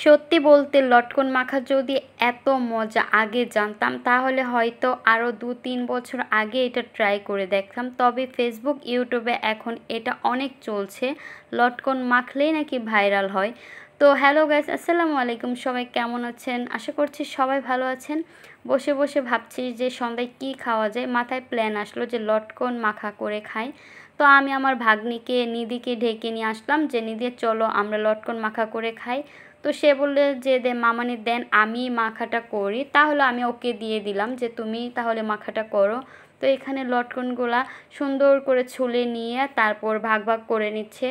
সত্যি বলতে লটকন মাখা যদি এত মজা আগে জানতাম তাহলে হয়তো আরও ২-৩ বছর আগে এটা ট্রাই করে দেখতাম। তবে ফেসবুক ইউটিউবে এখন এটা অনেক চলছে, লটকন মাখলেই নাকি ভাইরাল হয়। তো হ্যালো গাইস, আসসালামু আলাইকুম। সবাই কেমন আছেন? আশা করছি সবাই ভালো আছেন। বসে বসে ভাবছি যে সন্ধ্যায় কী খাওয়া যায়, মাথায় প্ল্যান আসলো যে লটকন মাখা করে খাই। তো আমি আমার ভাগ্নিকে নিধিকে ঢেকে নিয়ে আসলাম যে নিধি চলো আমরা লটকন মাখা করে খাই। তো সে বললে যে মামানি দেন আমি মাখাটা করি, তাহলে আমি ওকে দিয়ে দিলাম যে তুমি তাহলে মাখাটা করো। তো এখানে লটকনগুলা সুন্দর করে ছুলে নিয়ে তারপর ভাগ ভাগ করে নিচ্ছে।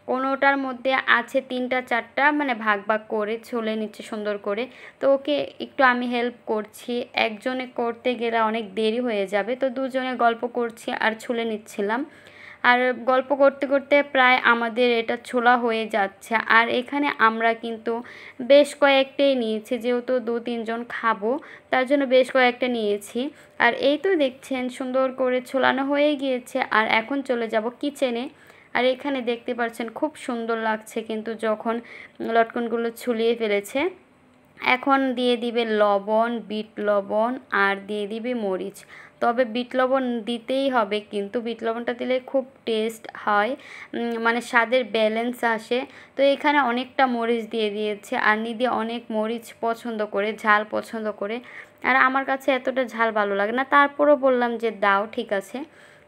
কোনোটার মধ্যে আছে ৩টা-৪টা, মানে ভাগ ভাগ করে ছুলে নিচ্ছে সুন্দর করে। তো ওকে একটু আমি হেল্প করছি, একজনে করতে গেলে অনেক দেরি হয়ে যাবে, তো দুজনে গল্প করছি আর ছুলে নিচ্ছিলাম। আর গল্প করতে করতে প্রায় আমাদের এটা ছোলা হয়ে যাচ্ছে। আর এখানে আমরা কিন্তু বেশ কয়েকটাই নিয়েছি, যেহেতু ২-৩ জন খাবো তার জন্য বেশ কয়েকটা নিয়েছি। আর এই তো দেখছেন সুন্দর করে ছোলানো হয়ে গিয়েছে। আর এখন চলে যাব কিচেনে। আর এখানে দেখতে পাচ্ছেন খুব সুন্দর লাগছে কিন্তু যখন লটকনগুলো ছুলিয়ে ফেলেছে। এখন দিয়ে দিবে লবণ, বিট লবণ, আর দিয়ে দিবে মরিচ। তবে বিট লবণ দিতেই হবে, কিন্তু বিট লবণটা দিলে খুব টেস্ট হয়, মানে স্বাদের ব্যালেন্স আসে। তো এখানে অনেকটা মরিচ দিয়ে দিয়েছে, আর নিধি অনেক মরিচ পছন্দ করে, ঝাল পছন্দ করে। আর আমার কাছে এতটা ঝাল ভালো লাগে না, তারপরও বললাম যে দাও, ঠিক আছে।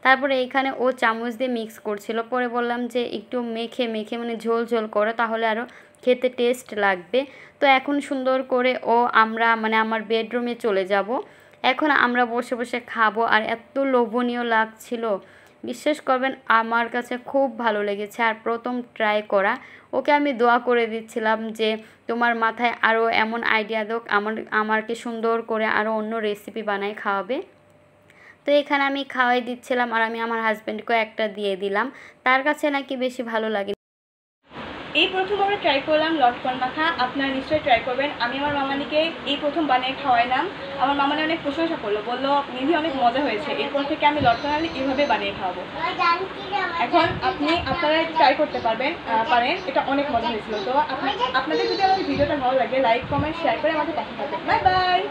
তারপরে এইখানে ও চামচ দিয়ে মিক্স করছিল, পরে বললাম যে একটু মেখে মেখে মানে ঝোল ঝোল করো, তাহলে আরও খেতে টেস্ট লাগবে। তো এখন সুন্দর করে আমরা মানে আমার বেডরুমে চলে যাব। এখন আমরা বসে বসে খাবো, আর এত লোভনীয় লাগছিল, বিশ্বাস করবেন আমার কাছে খুব ভালো লেগেছে। আর প্রথম ট্রাই করা, ওকে আমি দোয়া করে দিচ্ছিলাম যে তোমার মাথায় আরও এমন আইডিয়া দোক, আমাকে সুন্দর করে আরও অন্য রেসিপি বানায় খাওয়াবে। তো এখানে আমি খাওয়াই দিচ্ছিলাম, আর আমি আমার হাজব্যান্ডকেও একটা দিয়ে দিলাম, তার কাছে নাকি বেশি ভালো লাগে। এই প্রথম আমরা ট্রাই করলাম লটকন মাখা, আপনারা নিশ্চয়ই ট্রাই করবেন। আমি আমার মামানিকে এই প্রথম বানিয়ে খাওয়াইলাম, আমার মামানি অনেক প্রশংসা করলো, বললো নিধি অনেক মজা হয়েছে, এরপর থেকে আমি লটকন আলি এইভাবে বানিয়ে খাওয়াবো। এখন আপনারা ট্রাই করতে পারেন, এটা অনেক মজা হয়েছিল। তো আপনাদের যদি আমার ভিডিওটা ভালো লাগে লাইক কমেন্ট শেয়ার করে আমাদের পাশে থাকবেন। Bye bye.